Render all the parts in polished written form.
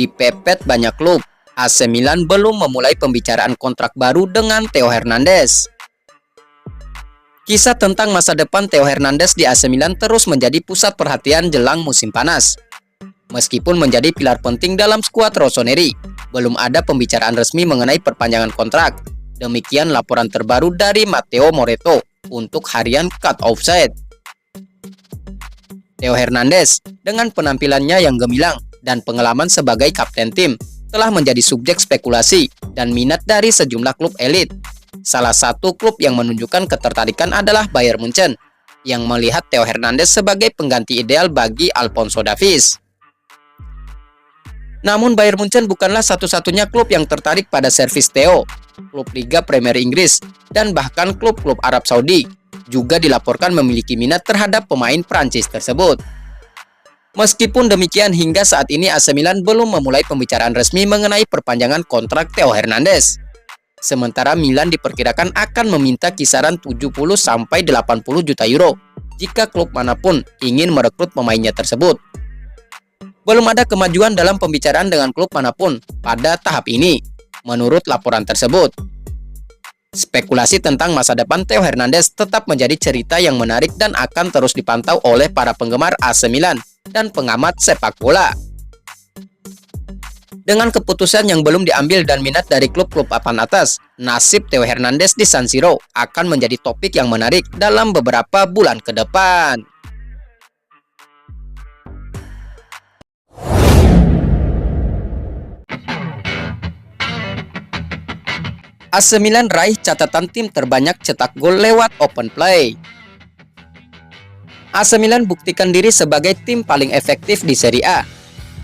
Dipepet banyak klub, AC Milan belum memulai pembicaraan kontrak baru dengan Theo Hernandez. Kisah tentang masa depan Theo Hernandez di AC Milan terus menjadi pusat perhatian jelang musim panas. Meskipun menjadi pilar penting dalam skuad Rossoneri, belum ada pembicaraan resmi mengenai perpanjangan kontrak. Demikian laporan terbaru dari Matteo Moretto untuk harian Cut Offside. Theo Hernandez, dengan penampilannya yang gemilang dan pengalaman sebagai kapten tim, telah menjadi subjek spekulasi dan minat dari sejumlah klub elit. Salah satu klub yang menunjukkan ketertarikan adalah Bayern Munchen, yang melihat Theo Hernandez sebagai pengganti ideal bagi Alphonso Davies. Namun Bayern Munchen bukanlah satu-satunya klub yang tertarik pada servis Theo. Klub Liga Premier Inggris dan bahkan klub-klub Arab Saudi juga dilaporkan memiliki minat terhadap pemain Prancis tersebut. Meskipun demikian, hingga saat ini AC Milan belum memulai pembicaraan resmi mengenai perpanjangan kontrak Theo Hernandez. Sementara Milan diperkirakan akan meminta kisaran 70-80 juta euro jika klub manapun ingin merekrut pemainnya tersebut. Belum ada kemajuan dalam pembicaraan dengan klub manapun pada tahap ini, menurut laporan tersebut. Spekulasi tentang masa depan Theo Hernandez tetap menjadi cerita yang menarik dan akan terus dipantau oleh para penggemar AC Milan dan pengamat sepak bola. Dengan keputusan yang belum diambil dan minat dari klub-klub papan atas, nasib Theo Hernandez di San Siro akan menjadi topik yang menarik dalam beberapa bulan ke depan. AC Milan raih catatan tim terbanyak cetak gol lewat open play. AC Milan buktikan diri sebagai tim paling efektif di Serie A.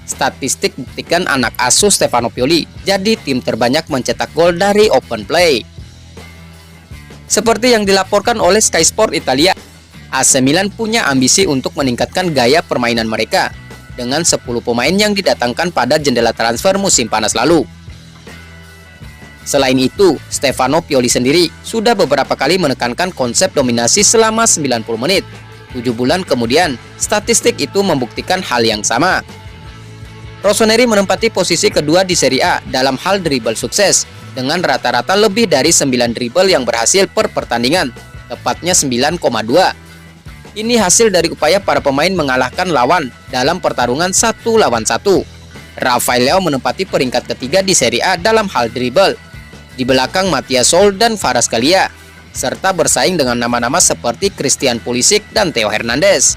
Statistik buktikan anak asuh Stefano Pioli jadi tim terbanyak mencetak gol dari open play. Seperti yang dilaporkan oleh Sky Sport Italia, AC Milan punya ambisi untuk meningkatkan gaya permainan mereka dengan 10 pemain yang didatangkan pada jendela transfer musim panas lalu. Selain itu, Stefano Pioli sendiri sudah beberapa kali menekankan konsep dominasi selama 90 menit. 7 bulan kemudian, statistik itu membuktikan hal yang sama. Rossoneri menempati posisi kedua di Serie A dalam hal dribble sukses, dengan rata-rata lebih dari 9 dribble yang berhasil per pertandingan, tepatnya 9,2. Ini hasil dari upaya para pemain mengalahkan lawan dalam pertarungan 1 lawan 1. Rafael Leao menempati peringkat ketiga di Serie A dalam hal dribble, di belakang Mathias Sol dan Kvaratskhelia, serta bersaing dengan nama-nama seperti Christian Pulisic dan Theo Hernandez.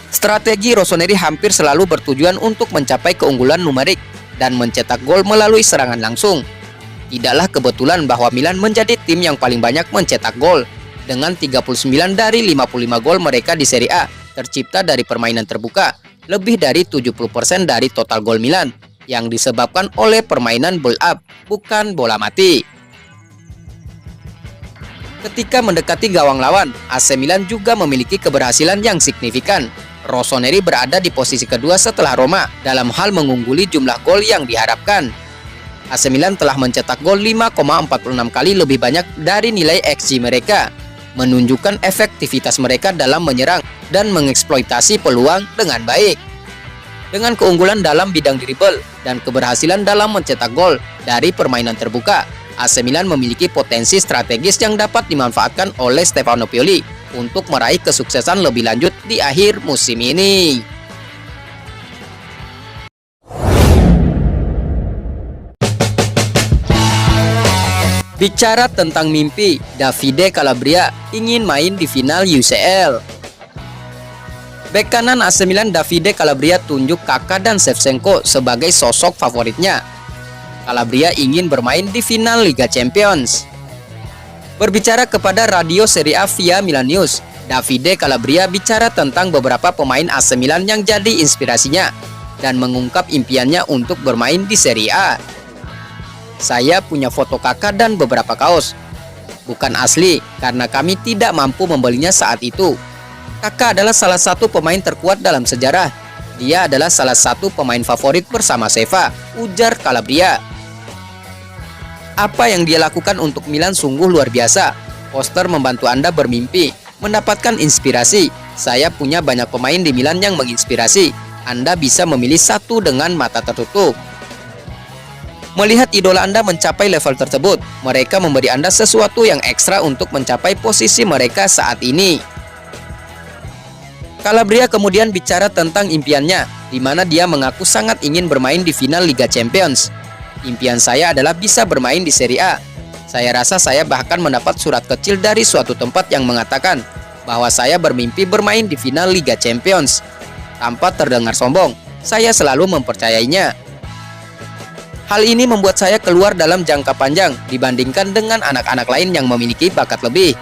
Strategi Rossoneri hampir selalu bertujuan untuk mencapai keunggulan numerik dan mencetak gol melalui serangan langsung. Tidaklah kebetulan bahwa Milan menjadi tim yang paling banyak mencetak gol, dengan 39 dari 55 gol mereka di Serie A tercipta dari permainan terbuka, lebih dari 70% dari total gol Milan yang disebabkan oleh permainan build up, bukan bola mati. Ketika mendekati gawang lawan, AC Milan juga memiliki keberhasilan yang signifikan. Rossoneri berada di posisi kedua setelah Roma dalam hal mengungguli jumlah gol yang diharapkan. AC Milan telah mencetak gol 5,46 kali lebih banyak dari nilai XG mereka, menunjukkan efektivitas mereka dalam menyerang dan mengeksploitasi peluang dengan baik. Dengan keunggulan dalam bidang dribble dan keberhasilan dalam mencetak gol dari permainan terbuka, AC Milan memiliki potensi strategis yang dapat dimanfaatkan oleh Stefano Pioli untuk meraih kesuksesan lebih lanjut di akhir musim ini. Bicara tentang mimpi, Davide Calabria ingin main di final UCL. Bek kanan AC Milan Davide Calabria tunjuk Kakak dan Shevchenko sebagai sosok favoritnya. Calabria ingin bermain di final Liga Champions. Berbicara kepada radio Serie A via Milan News, Davide Calabria bicara tentang beberapa pemain AC Milan yang jadi inspirasinya dan mengungkap impiannya untuk bermain di Serie A. Saya punya foto Kakak dan beberapa kaos. Bukan asli karena kami tidak mampu membelinya saat itu. Kakak adalah salah satu pemain terkuat dalam sejarah. Dia adalah salah satu pemain favorit bersama Seva, ujar Calabria. Apa yang dia lakukan untuk Milan sungguh luar biasa. Poster membantu Anda bermimpi, mendapatkan inspirasi. Saya punya banyak pemain di Milan yang menginspirasi. Anda bisa memilih satu dengan mata tertutup. Melihat idola Anda mencapai level tersebut, mereka memberi Anda sesuatu yang ekstra untuk mencapai posisi mereka saat ini. Calabria kemudian bicara tentang impiannya, di mana dia mengaku sangat ingin bermain di final Liga Champions. Impian saya adalah bisa bermain di Serie A. Saya rasa saya bahkan mendapat surat kecil dari suatu tempat yang mengatakan bahwa saya bermimpi bermain di final Liga Champions. Tanpa terdengar sombong, saya selalu mempercayainya. Hal ini membuat saya keluar dalam jangka panjang dibandingkan dengan anak-anak lain yang memiliki bakat lebih.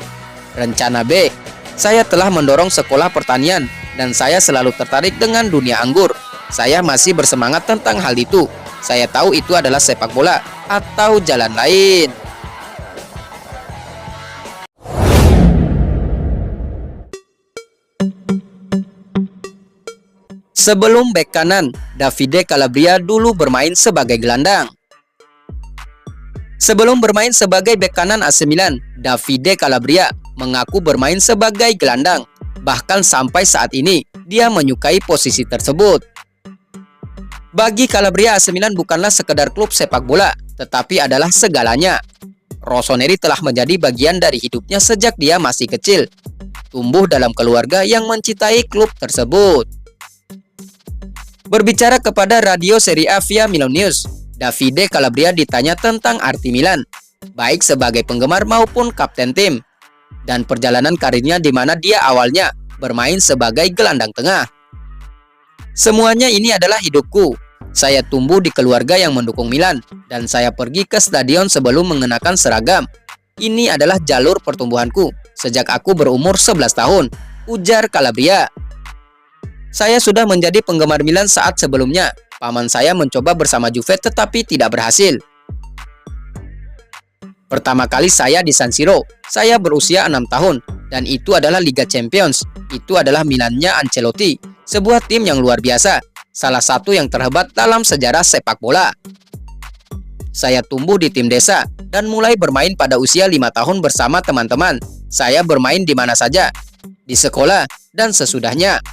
Rencana B, saya telah mendorong sekolah pertanian dan saya selalu tertarik dengan dunia anggur. Saya masih bersemangat tentang hal itu. Saya tahu itu adalah sepak bola atau jalan lain. Sebelum bek kanan, Davide Calabria dulu bermain sebagai gelandang. Sebelum bermain sebagai bek kanan AC Milan, Davide Calabria mengaku bermain sebagai gelandang. Bahkan sampai saat ini, dia menyukai posisi tersebut. Bagi Calabria, AC Milan bukanlah sekedar klub sepak bola, tetapi adalah segalanya. Rossoneri telah menjadi bagian dari hidupnya sejak dia masih kecil. Tumbuh dalam keluarga yang mencintai klub tersebut. Berbicara kepada radio Serie A via Milan News, Davide Calabria ditanya tentang arti Milan, baik sebagai penggemar maupun kapten tim, dan perjalanan karirnya di mana dia awalnya bermain sebagai gelandang tengah. Semuanya ini adalah hidupku. Saya tumbuh di keluarga yang mendukung Milan, dan saya pergi ke stadion sebelum mengenakan seragam. Ini adalah jalur pertumbuhanku sejak aku berumur 11 tahun, ujar Calabria. Saya sudah menjadi penggemar Milan saat sebelumnya. Paman saya mencoba bersama Juve tetapi tidak berhasil. Pertama kali saya di San Siro, saya berusia 6 tahun, dan itu adalah Liga Champions. Itu adalah Milannya Ancelotti, sebuah tim yang luar biasa, salah satu yang terhebat dalam sejarah sepak bola. Saya tumbuh di tim desa, dan mulai bermain pada usia 5 tahun bersama teman-teman. Saya bermain di mana saja, di sekolah, dan sesudahnya.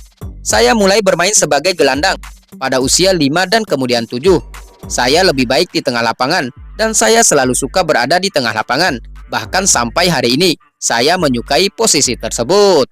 Saya mulai bermain sebagai gelandang pada usia 5 dan kemudian 7. Saya lebih baik di tengah lapangan dan saya selalu suka berada di tengah lapangan. Bahkan sampai hari ini, saya menyukai posisi tersebut.